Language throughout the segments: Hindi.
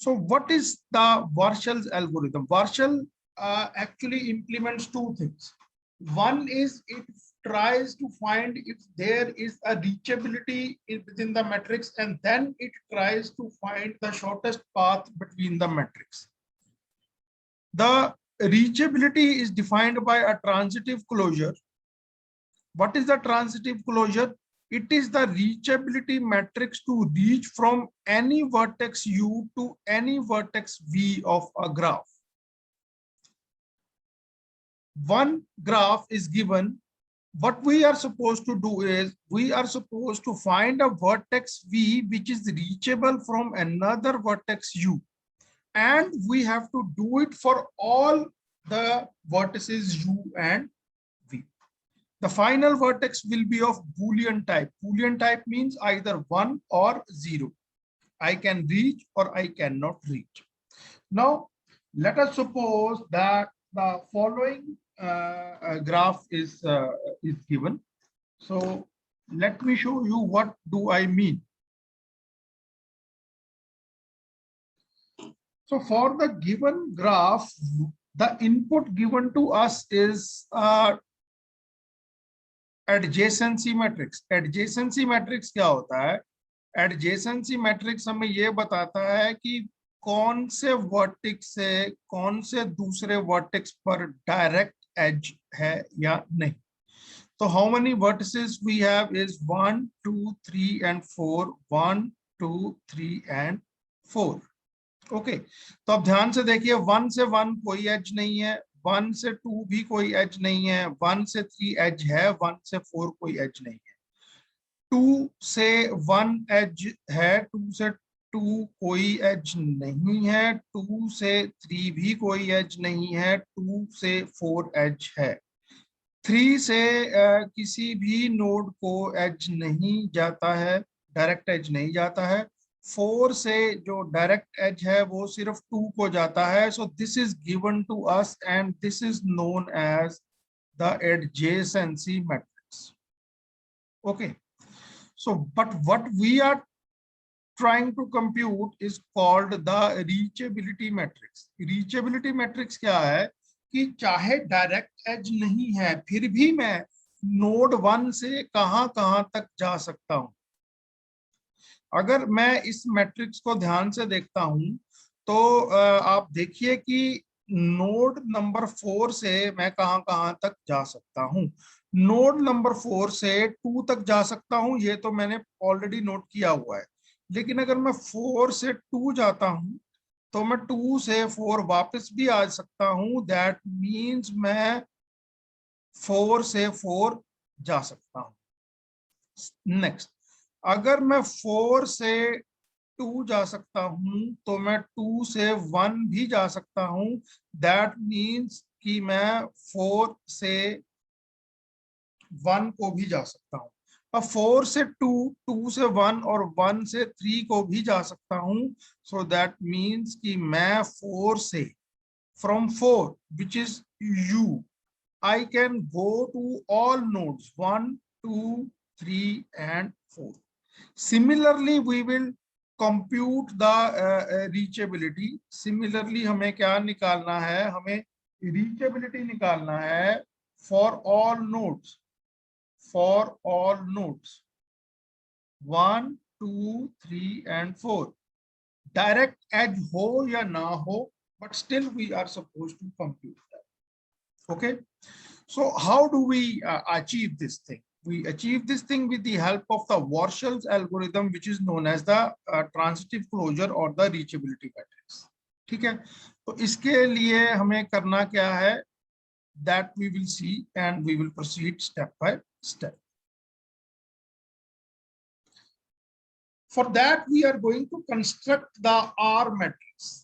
So what is the Warshall's algorithm? Warshall actually implements two things. One is it tries to find if there is a reachability within the matrix, and then it tries to find the shortest path between the matrix. The reachability is defined by a transitive closure. What is the transitive closure? It is the reachability matrix to reach from any vertex u to any vertex v of a graph. One graph is given. What we are supposed to do is we are supposed to find a vertex v which is reachable from another vertex u, and we have to do it for all the vertices u and v. The final vertex will be of Boolean type. Boolean type means either 1 or 0. I can reach or I cannot reach. Now, let us suppose that the following graph is given. So let me show you what do I mean. So for the given graph, the input given to us is adjacency matrix. Adjacency matrix क्या होता है? Adjacency matrix हमें ये बताता है कि कौन से वर्टेक्स से कौन से दूसरे वर्टेक्स पर डायरेक्ट एज है या नहीं. So how many vertices we have is 1, 2, 3 and 4. 1, 2, 3 and 4. Okay, तो अब ध्यान से देखिए, 1 से 1 कोई एज नहीं है, 1 से 2 भी कोई एज नहीं है, 1 से 3 एज है, 1 से 4 कोई एज नहीं है, 2 से 1 एज है, 2 से 2 कोई एज नहीं है, 2 से 3 भी कोई एज नहीं है, 2 से 4 एज है, 3 से किसी भी नोड को एज नहीं जाता है, डायरेक्ट एज नहीं जाता है, 4 से जो डायरेक्ट एज है वो सिर्फ 2 को जाता है. So this is given to us and this is known as the adjacency matrix. Okay, so but what we are trying to compute is called the reachability matrix. Reachability matrix क्या है कि चाहे डायरेक्ट एज नहीं है फिर भी मैं नोड 1 से कहां तक जा सकता हूं. अगर मैं इस मैट्रिक्स को ध्यान से देखता हूं तो आप देखिए कि नोड नंबर 4 से मैं कहां तक जा सकता हूं. नोड नंबर 4 से 2 तक जा सकता हूं, ये तो मैंने ऑलरेडी नोट किया हुआ है. लेकिन अगर मैं 4 से 2 जाता हूं तो मैं 2 से 4 वापस भी आ सकता हूं. दैट मीन्स मैं 4 से 4 जा सकता हूं. नेक्स्ट, अगर मैं 4 से 2 जा सकता हूं तो मैं 2 से 1 भी जा सकता हूं. दैट मीन्स कि मैं 4 से 1 को भी जा सकता हूं. अब 4 से 2, 2 से 1 और 1 से 3 को भी जा सकता हूं. सो दैट मीन्स कि मैं 4 से from 4 which is you I can go to all nodes 1, 2, 3 and 4. Similarly, we will compute the reachability. Similarly, हमें क्या निकालना है? हमें reachability निकालना है for all nodes. For all nodes 1, 2, 3 and 4. Direct edge हो या ना हो, but still we are supposed to compute that. Okay. So how do we achieve this thing? We achieve this thing with the help of the Warshall's algorithm, which is known as the transitive closure or the reachability matrix. ठीक है, तो इसके लिए हमें करना क्या है? That we will see and we will proceed step by step. For that, we are going to construct the R matrix.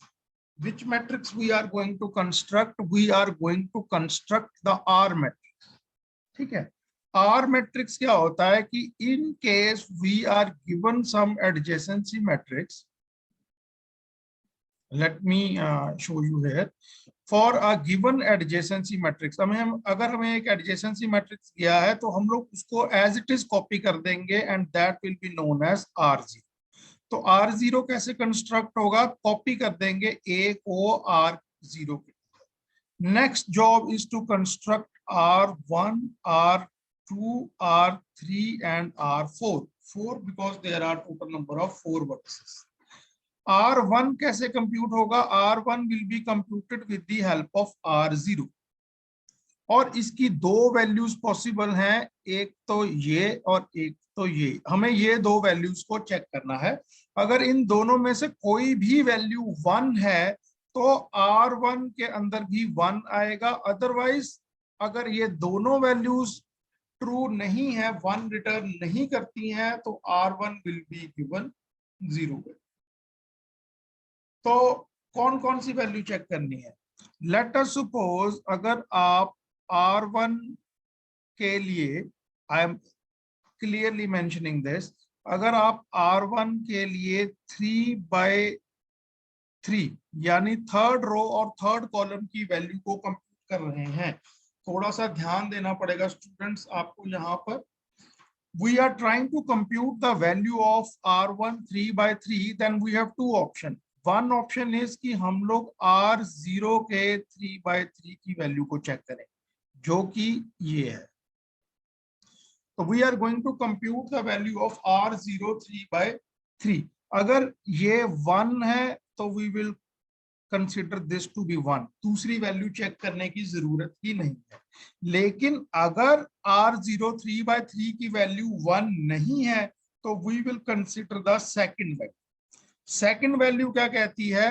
Which matrix we are going to construct? We are going to construct the R matrix. ठीक है, R matrix क्या होता है कि in case we are given some adjacency matrix, let me show you here. For a given adjacency matrix, अगर हमें एक adjacency matrix दिया है तो हम लोग उसको as it is copy कर देंगे and that will be known as R0. तो R0 कैसे कंस्ट्रक्ट होगा, कॉपी कर देंगे A को R0 के। Next job is to construct R1, R2, R3 and R4. 4 because there are total number of 4 vertices. R1 कैसे कंप्यूट होगा, R1 will be computed with the help of R0 और इसकी दो वैल्यूज पॉसिबल हैं, एक तो ये और एक तो ये। हमें ये दो वैल्यूज को चेक करना है। अगर इन दोनों में से कोई भी वैल्यू 1 है तो R1 के अंदर भी 1 आएगा, अदरवाइज अगर ये दोनों वैल्यूज ट्रू नहीं है, 1 रिटर्न नहीं करती हैं, तो R1 विल बी गिवन 0। तो कौन कौन सी वैल्यू चेक करनी है, लेट अस सपोज अगर आप R1 के लिए, I am clearly mentioning this, अगर आप R1 के लिए 3/3 यानी थर्ड रो और थर्ड कॉलम की वैल्यू को कंप्यूट कर रहे हैं, थोड़ा सा ध्यान देना पड़ेगा स्टूडेंट्स आपको यहाँ पर। We are trying to compute the value of R1 3/3, then we have two options. One option is कि हम लोग R0 के 3/3 की वैल्यू को चेक करें, जो कि ये है। तो we are going to compute the value of R0 3/3. अगर ये 1 है तो we will consider this to be 1, दूसरी वैल्यू चेक करने की जरूरत ही नहीं है। लेकिन अगर R0 3/3 की वैल्यू 1 नहीं है तो we will consider the second value. Second value क्या कहती है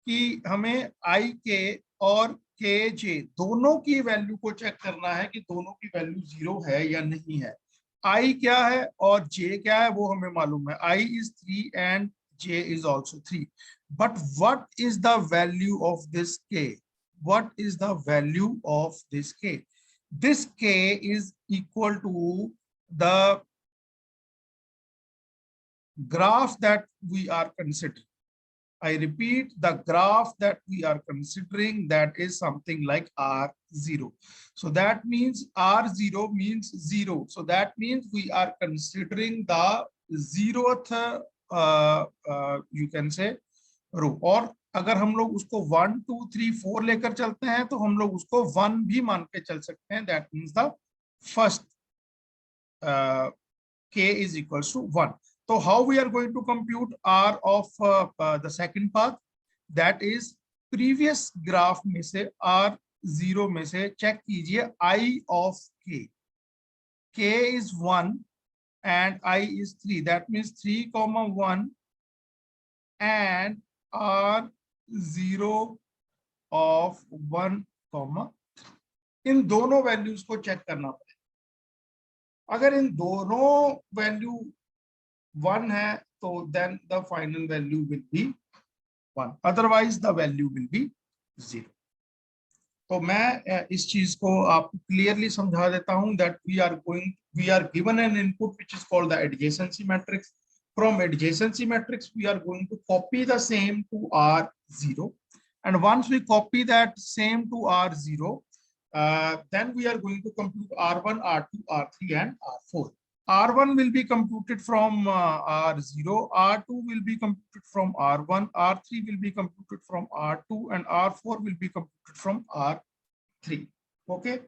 कि हमें IK और KJ दोनों की वैल्यू को चेक करना है कि दोनों की वैल्यू 0 है या नहीं है। I क्या है और J क्या है वो हमें मालूम है, I is 3 and J is also 3. But what is the value of this K? What is the value of this K? This K is equal to the graph that we are considering. I repeat, the graph that we are considering, that is something like R0. So that means R0 means 0. So that means we are considering the 0th you can say रो। और अगर हम लोग उसको 1 2 3 4 लेकर चलते हैं तो हम लोग उसको 1 भी मान के चल सकते हैं, that means the first K is equals to 1. So how we are going to compute R of the second path, that is previous graph में से R0 में से चेक कीजिए I of K. K is 1 and I is 3, that means 3,1 and R0 of 1, इन दोनों वैल्यूज को चेक करना पड़ेगा। अगर इन दोनों वैल्यू 1 है तो then the final value will be 1, otherwise the value will be 0। तो मैं इस चीज को आपको क्लियरली समझा देता हूं that we are given an input which is called the adjacency matrix. From adjacency matrix, we are going to copy the same to R0, and once we copy that same to R0, then we are going to compute R1, R2, R3, and R4. R1 will be computed from R0, R2 will be computed from R1, R3 will be computed from R2, and R4 will be computed from R3. Okay,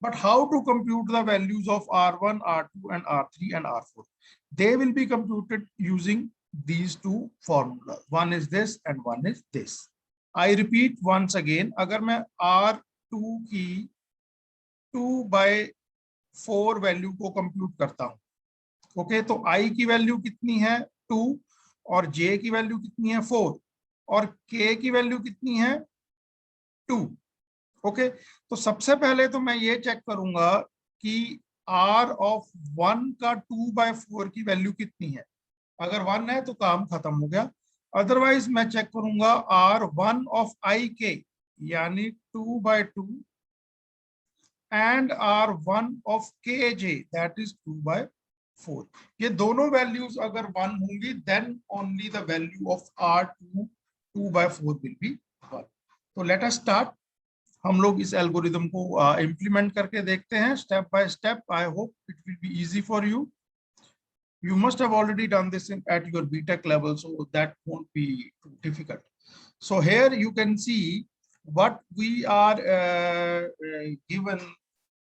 but how to compute the values of R1, R2, and R3 and R4? They will be computed using these two formulas. One is this and one is this. I repeat once again, अगर मैं R2 की 2/4 वैल्यू को कंप्यूट करता हूं, ओके, तो I की वैल्यू कितनी है 2 और J की वैल्यू कितनी है 4 और K की वैल्यू कितनी है 2। ओके, तो सबसे पहले तो मैं ये चेक करूंगा कि R of 1 का 2/4 की वैल्यू कितनी है। अगर 1 है तो काम खत्म हो गया, अदरवाइज मैं चेक करूंगा R1 of IK यानी 2/2 and R1 of KJ that is 2/4। ये दोनों वैल्यूज अगर 1 होंगी then only the value of R2 2/4 will be 1। तो लेट अस स्टार्ट, हम लोग इस एल्गोरिदम को इम्प्लीमेंट करके देखते हैं step by step. I hope it will be easy for you. You must have already done this at your BTech level, so that won't be too difficult. So here you can see what we are given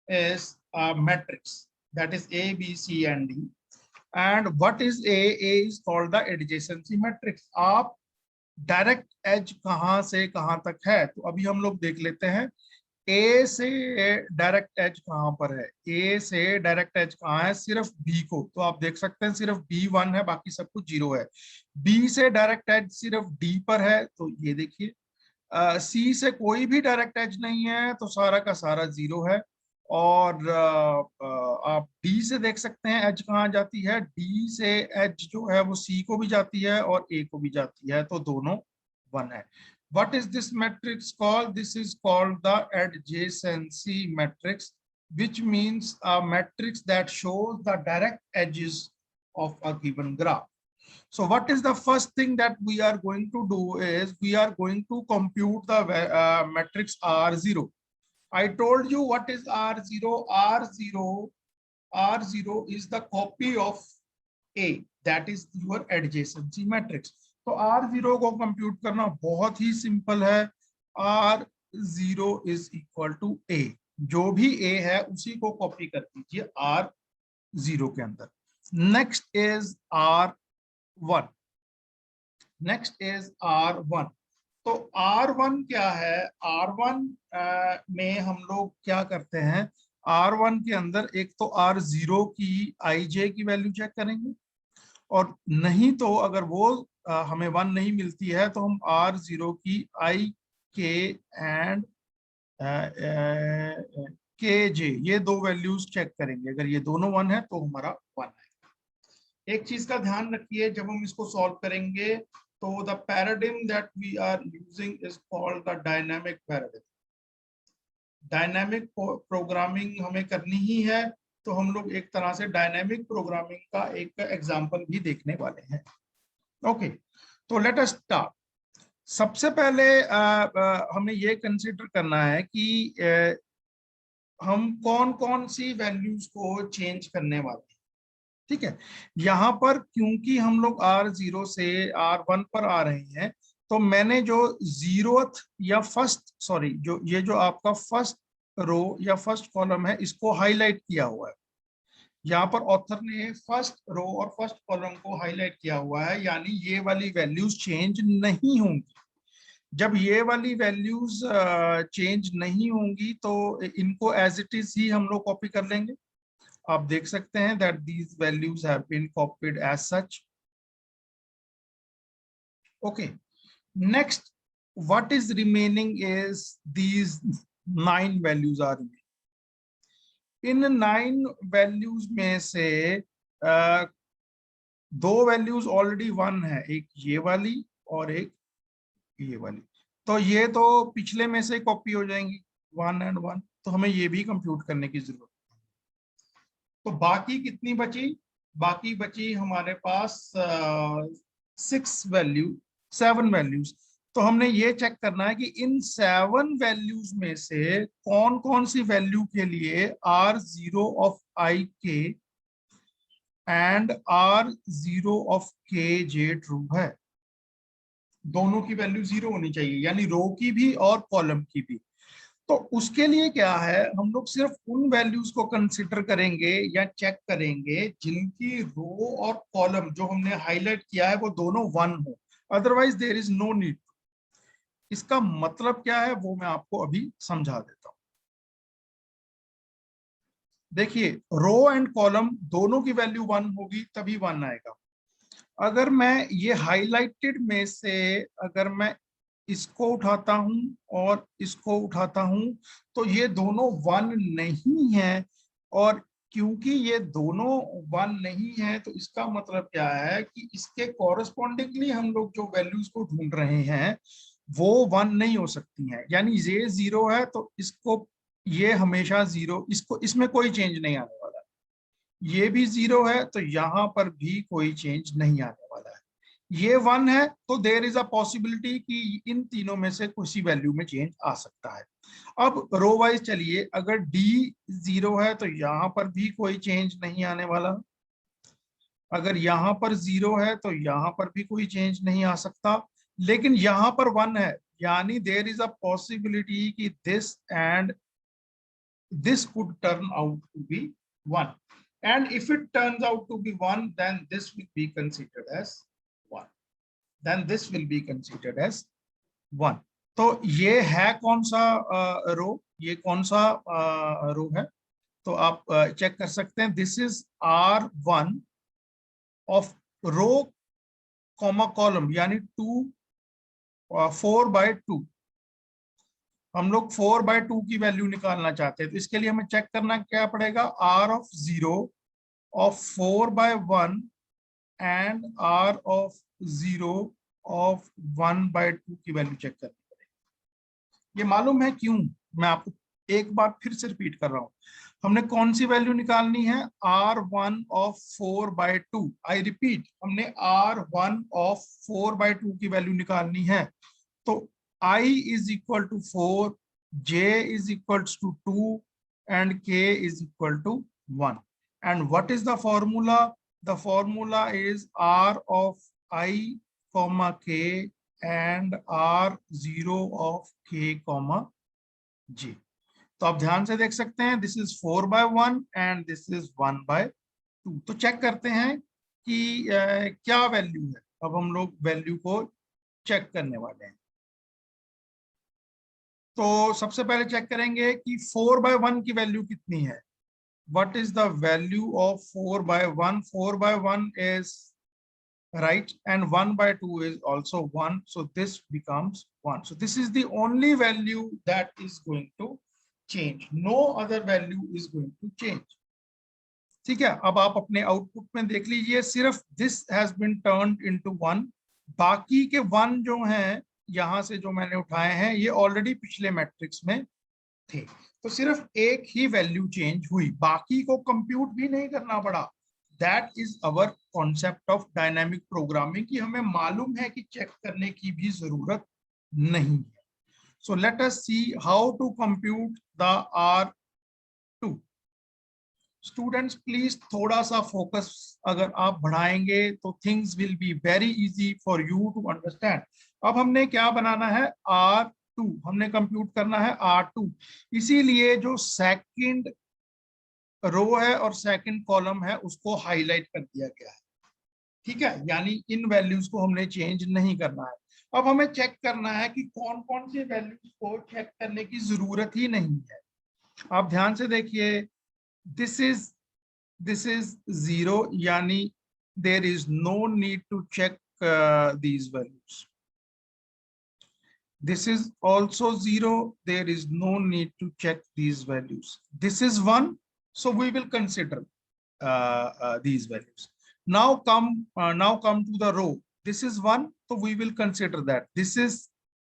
is a matrix that is A, B, C, and D. And what is A? A is called the adjacency matrix. आप डायरेक्ट एज कहां से कहां तक है, तो अभी हम लोग देख लेते हैं ए से डायरेक्ट एज कहां पर है। ए से डायरेक्ट एज कहां है, सिर्फ बी को, तो आप देख सकते हैं सिर्फ बी 1 है, बाकी सब कुछ 0 है। बी से डायरेक्ट एज सिर्फ डी पर है, तो ये देखिए। सी से कोई भी डायरेक्ट एज नहीं है, तो सारा का सारा 0 है। और आप डी से देख सकते हैं एज कहाँ जाती है। डी से एज जो है वो सी को भी जाती है और ए को भी जाती है, तो दोनों 1 है। What is this matrix called? This is called the adjacency matrix, which means a matrix that shows the direct edges of a given graph. So what is the first thing that we are going to do is we are going to compute the matrix R0. I told you what is R0. R0 is the copy of A, that is your adjacency matrix. तो R0 को कंप्यूट करना बहुत ही सिंपल है। R0 is equal to A, जो भी A है उसी को कॉपी कर दीजिए R0 के अंदर। Next is R1। Next is R1। तो R1 क्या है? R1 में हम लोग क्या करते हैं, R1 के अंदर एक तो R0 की ij की वैल्यू चेक करेंगे, और नहीं तो अगर वो हमें 1 नहीं मिलती है तो हम R0 की I, K एंड KJ ये दो वैल्यूज चेक करेंगे। अगर ये दोनों 1 है तो हमारा 1 है। एक चीज का ध्यान रखिए, जब हम इसको सॉल्व करेंगे तो the paradigm that we are using is called the dynamic paradigm. Dynamic programming हमें करनी ही है, तो हम लोग एक तरह से डायनामिक प्रोग्रामिंग का एक एग्जांपल भी देखने वाले हैं। ओके, तो लेट अस स्टार्ट। सबसे पहले हमें ये कंसीडर करना है कि हम कौन कौन सी वैल्यूज को चेंज करने वाले हैं। ठीक है, यहाँ पर क्योंकि हम लोग R0 से R1 पर आ रहे हैं, तो मैंने जो 0th या फर्स्ट जो ये जो आपका फर्स्ट रो या फर्स्ट कॉलम है इसको हाईलाइट किया हुआ है। यहाँ पर ऑथर ने फर्स्ट रो और फर्स्ट कॉलम को हाईलाइट किया हुआ है, यानी ये वाली वैल्यूज चेंज नहीं होंगी। जब ये वाली वैल्यूज चेंज नहीं होंगी तो इनको एज इट इज ही हम लोग कॉपी कर लेंगे। आप देख सकते हैं that these values have been copied as such. Okay, next what is remaining is these 9 values are remaining. इन 9 वैल्यूज में से दो वैल्यूज ऑलरेडी 1 है, एक ये वाली और एक ये वाली, तो ये तो पिछले में से कॉपी हो जाएंगी 1 and 1, तो हमें ये भी कंप्यूट करने की जरूरत है। तो बाकी कितनी बची? बाकी बची हमारे पास 7 वैल्यूज। तो हमने ये चेक करना है कि इन 7 वैल्यूज में से कौन कौन सी वैल्यू के लिए R0 of ik and R0 of kj true है। दोनों की वैल्यू 0 होनी चाहिए, यानी रो की भी और कॉलम की भी। तो उसके लिए क्या है, हम लोग सिर्फ उन वैल्यूज को कंसिडर करेंगे या चेक करेंगे जिनकी रो और कॉलम जो हमने हाईलाइट किया है वो दोनों 1 हो, otherwise there is no need. इसका मतलब क्या है वो मैं आपको अभी समझा देता हूं। देखिए, रो एंड कॉलम दोनों की वैल्यू 1 होगी तभी 1 आएगा। अगर मैं ये हाईलाइटेड में से अगर मैं इसको उठाता हूं और इसको उठाता हूं तो ये दोनों 1 नहीं है, और क्योंकि ये दोनों 1 नहीं है तो इसका मतलब क्या है कि इसके कॉरेस्पॉन्डिंगली हम लोग जो वैल्यूज को ढूंढ रहे हैं वो 1 नहीं हो सकती हैं। यानी ये 0 है तो इसको ये हमेशा 0, इसको इसमें कोई चेंज नहीं आने वाला। ये भी 0 है तो यहाँ पर भी कोई चेंज नहीं आने वाला है। ये 1 है तो देयर इज अ पॉसिबिलिटी कि इन तीनों में से किसी वैल्यू में चेंज आ सकता है। अब रो वाइज चलिए, अगर D 0 है तो यहाँ पर भी कोई चेंज नहीं आने वाला। अगर यहाँ पर 0 है तो यहाँ पर भी कोई चेंज नहीं आ सकता, लेकिन यहाँ पर 1 है, यानी देयर इज अ पॉसिबिलिटी कि this and this could turn out to be 1, and if it turns out to be 1, then this will be considered as 1, then this will be considered as 1. तो ये है कौन सा रो, ये कौन सा रो है, तो आप चेक कर सकते हैं, this is R1 of row comma column, यानी 4/2। हम लोग 4/2 की वैल्यू निकालना चाहते हैं, तो इसके लिए हमें चेक करना क्या पड़ेगा, R of 0 of 4/1 and R of 0 of 1/2 की वैल्यू चेक करनी पड़ेगी। ये मालूम है क्यों, मैं आपको एक बार फिर से रिपीट कर रहा हूं, हमने कौन सी वैल्यू निकालनी है, R1 of 4/2। आई रिपीट, हमने R1 of 4/2 की वैल्यू निकालनी है, तो I is equal to 4, J is equals to 2, and K is equal to 1. And what is the formula? The formula is R of I comma K and R0 of K comma J. तो आप ध्यान से देख सकते हैं, this is 4/1 and this is 1/2। तो चेक करते हैं कि क्या वैल्यू है। अब हम लोग वैल्यू को चेक करने वाले हैं। तो सबसे पहले चेक करेंगे कि 4/1 की वैल्यू कितनी है। What is the value of 4/1? 4/1 is right, and 1/2 is also 1, so this becomes 1. So this is the only value that is going to change. No other value is going to change. ठीक है, अब आप अपने आउटपुट में देख लीजिए, सिर्फ this has been turned into 1, बाकी के 1 जो हैं यहां से जो मैंने उठाए हैं ये ऑलरेडी पिछले मैट्रिक्स में थे, तो सिर्फ एक ही वैल्यू चेंज हुई, बाकी को कंप्यूट भी नहीं करना पड़ा। That is our concept of dynamic programming, कि हमें मालूम है कि चेक करने की भी जरूरत नहीं है। So let us see how to compute the R2। Students please थोड़ा सा फोकस अगर आप बढ़ाएंगे तो things will be very easy for you to understand. अब हमने क्या बनाना है, R2, हमने कंप्यूट करना है R2, इसीलिए जो सेकंड रो है और सेकंड कॉलम है उसको हाईलाइट कर दिया गया है। ठीक है, यानी इन वैल्यूज को हमने चेंज नहीं करना है। अब हमें चेक करना है कि कौन कौन से वैल्यूज को चेक करने की जरूरत ही नहीं है। आप ध्यान से देखिए, this is 0, yani there is no need to check these values. This is also 0, there is no need to check these values. This is 1, so we will consider these values. Now come to the row. This is 1, so we will consider that. This is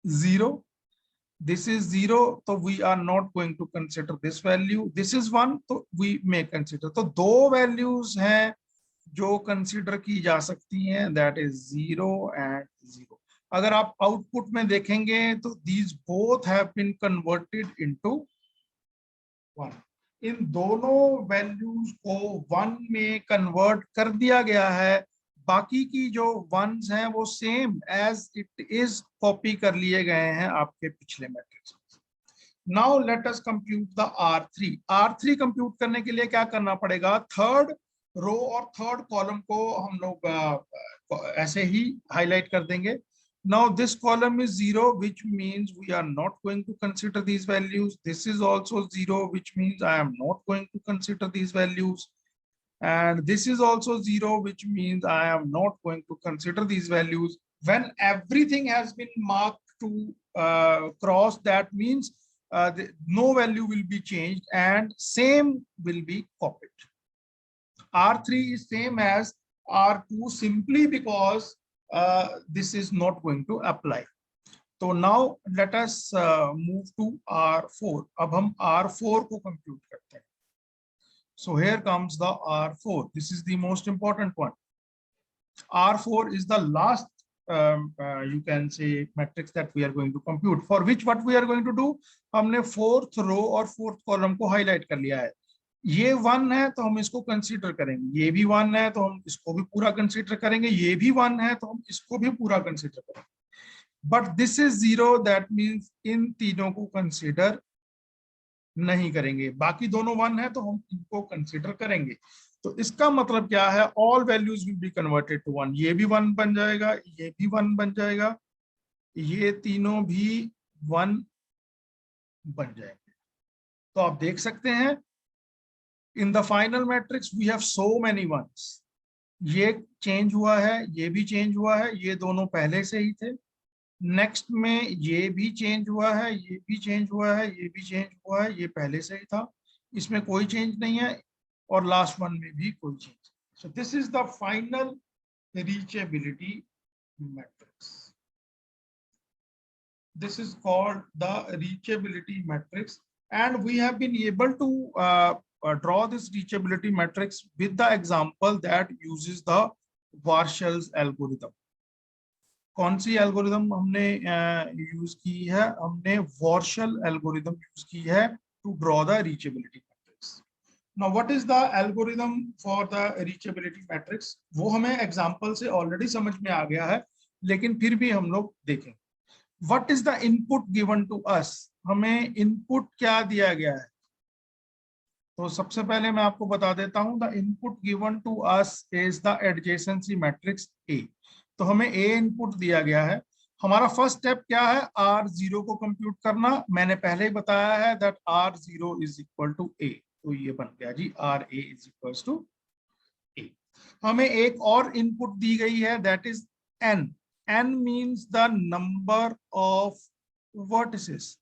0, this is 0, so we are not going to consider this value. This is 1, so we may consider. तो दो values हैं जो consider की जा सकती हैं, that is 0 and 0. अगर आप output में देखेंगे तो these both have been converted into 1. इन दोनों values को 1 में convert कर दिया गया है, बाकी की जो वंस हैं वो same as it is copy कर लिए गए हैं आपके पिछले मैट्रिक्स में। Now let us compute the R3। R3 compute करने के लिए क्या करना पड़ेगा, थर्ड रो और थर्ड कॉलम को हम लोग ऐसे ही हाईलाइट कर देंगे। Now this column is 0, which means we are not going to consider these values. This is also 0, which means I am not going to consider these values. And this is also 0, which means I am not going to consider these values. When everything has been marked to cross, that means no value will be changed and same will be copied. R3 is same as R2 simply because this is not going to apply. So now let us move to R4. अब हम R4 को compute करते हैं। So here comes the R4. This is the most important one. R4 is the last, you can say, matrix that we are going to compute. For which what we are going to do? हमने fourth row और fourth column को highlight कर लिया है। ये 1 है तो हम इसको कंसीडर करेंगे, ये भी 1 है तो हम इसको भी पूरा कंसीडर करेंगे, ये भी 1 है तो हम इसको भी पूरा कंसीडर करेंगे। But this is 0, that means in तीनों को कंसीडर नहीं करेंगे। बाकी दोनों 1 है तो हम इनको कंसीडर करेंगे। तो इसका मतलब क्या है, all values will be converted to 1। ये भी 1 बन जाएगा, ये भी 1 बन जाएगा, ये तीनों भी 1 बन जाएंगे। तो आप देख सकते हैं in the final matrix we have so many ones. ये चेंज हुआ है, ये भी चेंज हुआ है, ये दोनों पहले से ही थे। नेक्स्ट में ये भी चेंज हुआ है, ये भी चेंज हुआ है, ये भी चेंज हुआ है, ये पहले से ही था, इसमें कोई चेंज नहीं है। और लास्ट वन में भी कोई change. So this is the final reachability matrix. This is called the reachability matrix, and we have been able to draw this reachability matrix with the example that uses the Warshall's algorithm. कौन सी एल्गोरिदम हमने यूज की है, हमने वॉर्शल एल्गोरिदम यूज की है to draw the reachability matrix. Now what is the algorithm for the reachability matrix, वो हमें एग्जांपल से ऑलरेडी समझ में आ गया है, लेकिन फिर भी हम लोग देखें। What is the input given to us, हमें इनपुट क्या दिया गया है। तो सबसे पहले मैं आपको बता देता हूं, the input given to us is the adjacency matrix A. तो हमें ए इनपुट दिया गया है। हमारा फर्स्ट स्टेप क्या है, R0 को कंप्यूट करना। मैंने पहले ही बताया है that R0 is equal to A. तो ये बन गया जी RA is equal to A. हमें एक और इनपुट दी गई है that is N। N means the number of vertices.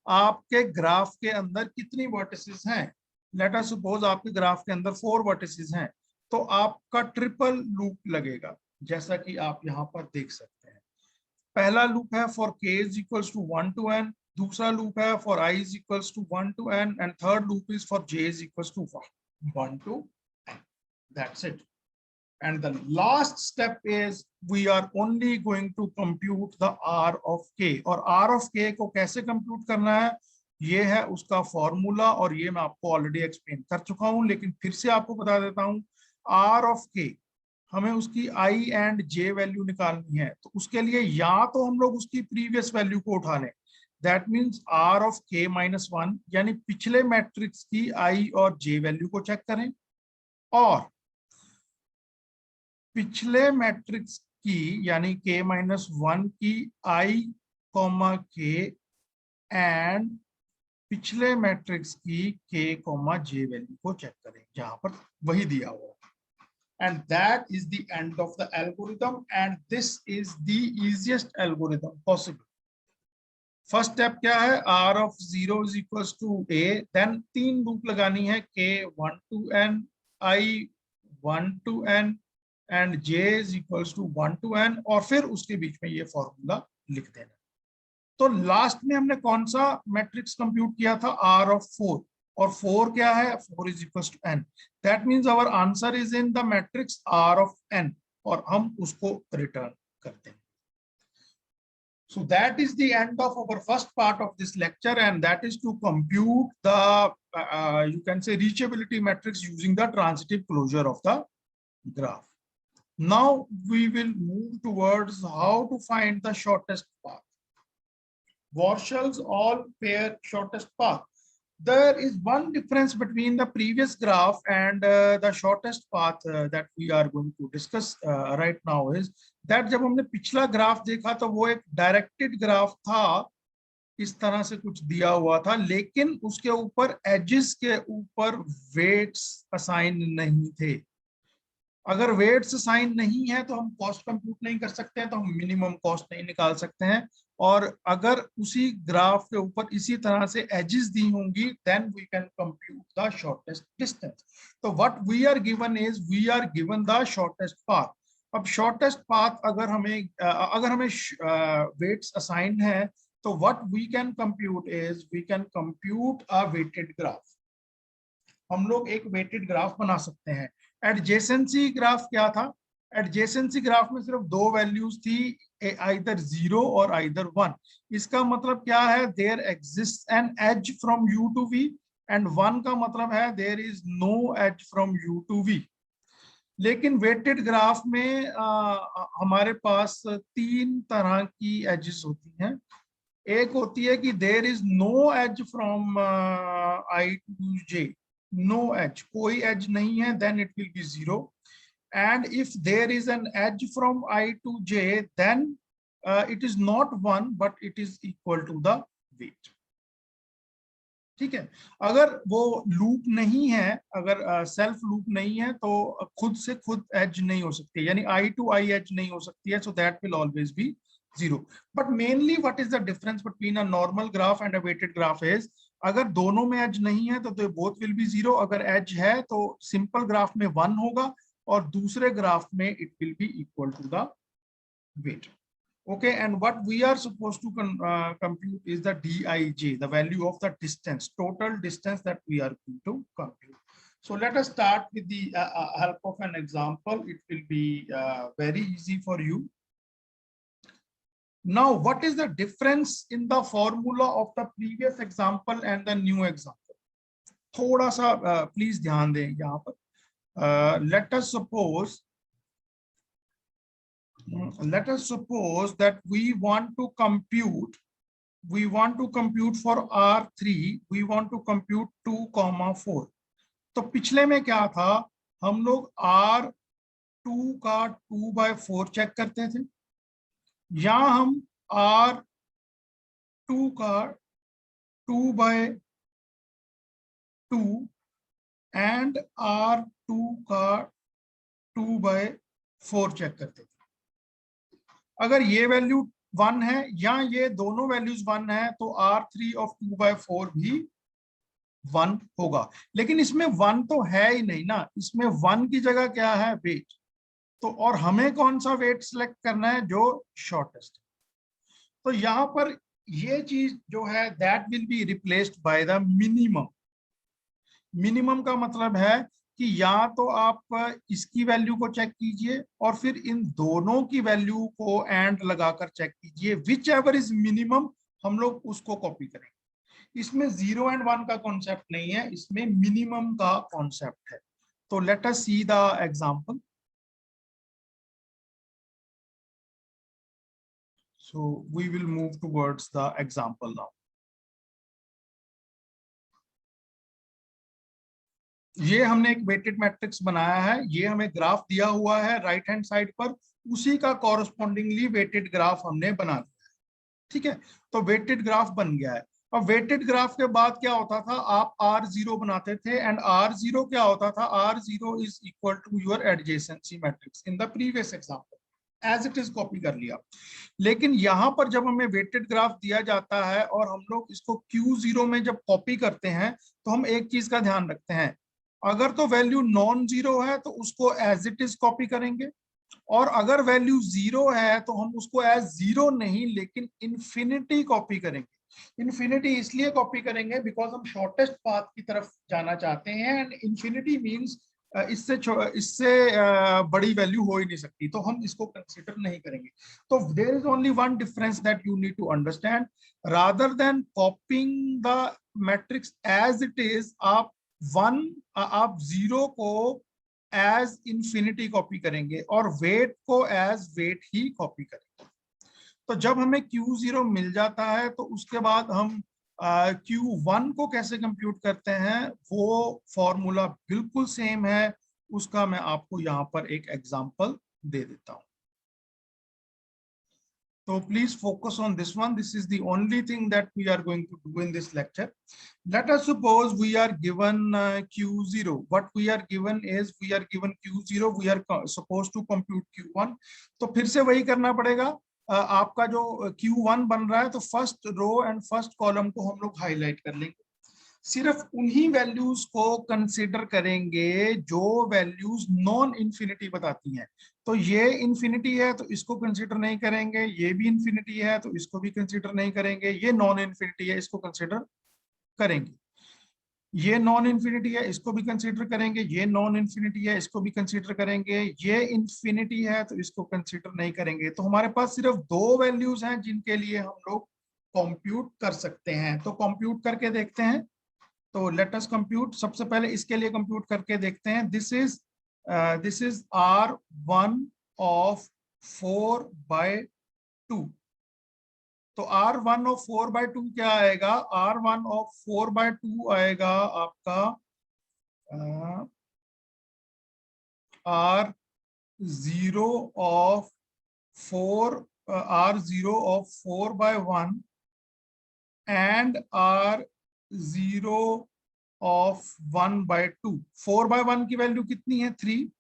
आपके ग्राफ के अंदर कितनी वर्टिसेस हैं। लेट अस सपोज आपके ग्राफ के अंदर 4 वर्टिसेस हैं, तो आपका ट्रिपल लूप लगेगा, जैसा कि आप यहाँ पर देख सकते हैं। पहला लूप है for k is equals to 1 to n, दूसरा लूप है for i is equals to 1 to n, and third loop is for j is equals to 1 to n। That's it. And the last step is we are only going to compute the r of k। और r of k को कैसे कंप्यूट करना है, ये है उसका फॉर्मूला, और ये मैं आपको ऑलरेडी एक्सप्लेन कर चुका हूं, लेकिन फिर से आपको बता देता हूं। r of k हमें उसकी i एंड j वैल्यू निकालनी है, तो उसके लिए या तो हम लोग उसकी प्रीवियस वैल्यू को उठा लें, that means r of k minus 1, यानी पिछले मैट्रिक्स की i और j वैल्यू को चेक करें, और पिछले मैट्रिक्स की यानी k minus 1 की i, k एंड पिछले मैट्रिक्स की k, j वैल्यू को चेक करें, जहां पर वही दिया हुआ। And that is the end of the algorithm, and this is the easiest algorithm possible. First step क्या है, r of 0 is equals to a, then 3 loop लगानी है, k 1 to n, i 1 to n, and j is equals to 1 to n, और फिर उसके बीच में ये फॉर्मूला लिख देना। तो लास्ट में हमने कौन सा मैट्रिक्स कंप्यूट किया था, r of 4, और 4 क्या है, 4 is equals to n। That means our answer is in the matrix r of n, और हम उसको रिटर्न करते हैं। So that is the end of our first part of this lecture, and that is to compute the you can say reachability matrix using the transitive closure of the graph. Now we will move towards how to find the shortest path. Warshall's all pair shortest path. There is one difference between the previous graph and the shortest path that we are going to discuss right now is that जब हमने पिछला ग्राफ देखा तो वो एक डायरेक्टेड ग्राफ था, इस तरह से कुछ दिया हुआ था, लेकिन उसके ऊपर एजेस के ऊपर वेट्स असाइन नहीं थे। अगर वेट्स असाइन नहीं है तो हम कॉस्ट कंप्यूट नहीं कर सकते हैं, तो हम मिनिमम कॉस्ट नहीं निकाल सकते हैं। और अगर उसी ग्राफ के ऊपर इसी तरह से एजेस दी होंगी, then we can compute the shortest distance. तो what we are given is we are given the shortest path. अब शॉर्टेस्ट पाथ अगर हमें वेट्स असाइन है, तो what we can compute is we can compute a weighted graph. हम लोग एक वेटेड ग्राफ बना सकते हैं। एडजेसेंसी ग्राफ क्या था, एडजेसेंसी ग्राफ में सिर्फ 2 वैल्यूज थी, आइदर 0 और आइदर 1। इसका मतलब क्या है, there exist an edge from u to v and 1 का मतलब है there is no edge from u to v. लेकिन वेटेड ग्राफ में हमारे पास 3 तरह की एजेस होती हैं। एक होती है कि there is no edge from i to j, no edge, कोई एज नहीं है, then it will be 0। and if there is an edge from I to j, then it is not 1 but it is equal to the weight। ठीक है, अगर वो लूप नहीं है, अगर सेल्फ लूप नहीं है तो खुद से खुद एज नहीं हो सकती, यानी आई टू आई एज नहीं हो सकती है, so that will always be 0। But mainly what is the difference between a normal graph and a weighted graph is, अगर दोनों में एज नहीं है तो बोथ विल बी 0, अगर एज है तो सिंपल ग्राफ में 1 होगा और दूसरे ग्राफ में it will be equal to the weight। Okay, and what we are supposed to compute is the dij, the value of the distance, total distance that we are going to compute. So let us start with the help of an example. It will be very easy for you. Now, what is the difference in the formula of the previous example and the new example? थोड़ा सा please ध्यान दें यहाँ पर. Let us suppose that we want to compute for R3, we want to compute 2,4। तो पिछले में क्या था, हम लोग R2 का 2/4 चेक करते थे, यहाँ हम R2 का 2/2 एंड R2 का 2/4 चेक करते थे। अगर ये वैल्यू 1 है या ये दोनों वैल्यूज 1 है तो R3 ऑफ 2/4 भी 1 होगा। लेकिन इसमें 1 तो है ही नहीं ना, इसमें 1 की जगह क्या है, वेट। तो और हमें कौन सा वेट सिलेक्ट करना है, जो शॉर्टेस्ट। तो यहां पर ये चीज जो है that will be replaced by the minimum. Minimum का मतलब है कि या तो आप इसकी वैल्यू को चेक कीजिए और फिर इन दोनों की वैल्यू को एंड लगाकर चेक कीजिए, विच एवर इज मिनिमम हम लोग उसको कॉपी करेंगे। इसमें 0 एंड 1 का कॉन्सेप्ट नहीं है, इसमें मिनिमम का कॉन्सेप्ट है। तो let us see the example. So we will move towards the example now. ये हमने एक वेटेड मैट्रिक्स बनाया है, ये हमें ग्राफ दिया हुआ है राइट हैंड साइड पर, उसी का कॉरस्पॉन्डिंगली वेटेड ग्राफ हमने बना दिया है। ठीक है, तो वेटेड ग्राफ बन गया है। अब वेटेड ग्राफ के बाद क्या होता था, आप R0 बनाते थे एंड R0 क्या होता था, R0 is equal to your adjacency matrix in the previous example, as it is copy कर लिया। लेकिन यहाँ पर जब हमें वेटेड ग्राफ दिया जाता है और हम लोग इसको Q0 में जब कॉपी करते हैं तो हम एक चीज का ध्यान रखते हैं, अगर तो वैल्यू नॉन जीरो है तो उसको एज इट इज कॉपी करेंगे, और अगर वैल्यू 0 है तो हम उसको एज 0 नहीं लेकिन इन्फिनिटी कॉपी करेंगे। इन्फिनिटी इसलिए कॉपी करेंगे बिकॉज हम शॉर्टेस्ट पाथ की तरफ जाना चाहते हैं एंड इन्फिनिटी मींस इससे बड़ी वैल्यू हो ही नहीं सकती, तो हम इसको कंसीडर नहीं करेंगे। तो there is only one difference that you need to understand, rather than copying the matrix as it is, आप 0 को एज इंफिनिटी कॉपी करेंगे और वेट को एज वेट ही कॉपी करेंगे। तो जब हमें Q0 मिल जाता है तो उसके बाद हम Q1 को कैसे कंप्यूट करते हैं, वो फॉर्मूला बिल्कुल सेम है, उसका मैं आपको यहाँ पर एक एग्जांपल दे देता हूँ। So please focus on this one. This is the only thing that we are going to do in this lecture. Let us suppose we are given Q0. What we are given is we are given Q0. We are supposed to compute Q1. तो फिर से वही करना पड़ेगा। आपका जो Q1 बन रहा है तो first row and first column को हम लोग हाईलाइट कर लेंगे, सिर्फ उन्हीं वैल्यूज को कंसीडर करेंगे जो वैल्यूज नॉन इन्फिनिटी बताती हैं। तो ये इन्फिनिटी है तो इसको कंसीडर नहीं करेंगे, ये भी इन्फिनिटी है तो इसको भी कंसीडर नहीं करेंगे, ये नॉन इन्फिनिटी है इसको कंसीडर करेंगे, ये नॉन इन्फिनिटी है इसको भी कंसीडर करेंगे, ये नॉन इन्फिनिटी है इसको भी कंसीडर करेंगे, ये इन्फिनिटी है तो इसको कंसीडर नहीं करेंगे। तो हमारे पास सिर्फ 2 वैल्यूज हैं जिनके लिए हम लोग कंप्यूट कर सकते हैं। तो कंप्यूट करके देखते हैं। तो लेट अस कंप्यूट। सबसे पहले इसके लिए कंप्यूट करके देखते हैं। This is R1 of 4/2। तो R1 ऑफ 4/2 क्या आएगा? R1 ऑफ 4/2 आएगा आपका R0 of 4/1 and R0 of 1/2। 4/1 की वैल्यू कितनी है? 3।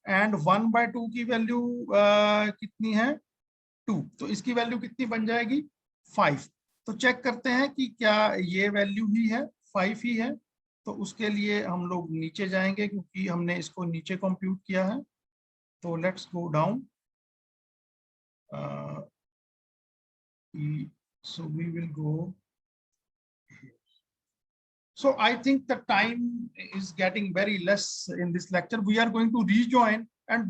एंड 1/2 की वैल्यू कितनी है? 2। तो इसकी वैल्यू कितनी बन जाएगी? 5। तो चेक करते हैं कि क्या ये वैल्यू ही है, 5 ही है। तो उसके लिए हम लोग नीचे जाएंगे क्योंकि हमने इसको नीचे कंप्यूट किया है। तो let's go down. So we will go. So I think the time is getting very less in this lecture. We are going to rejoin and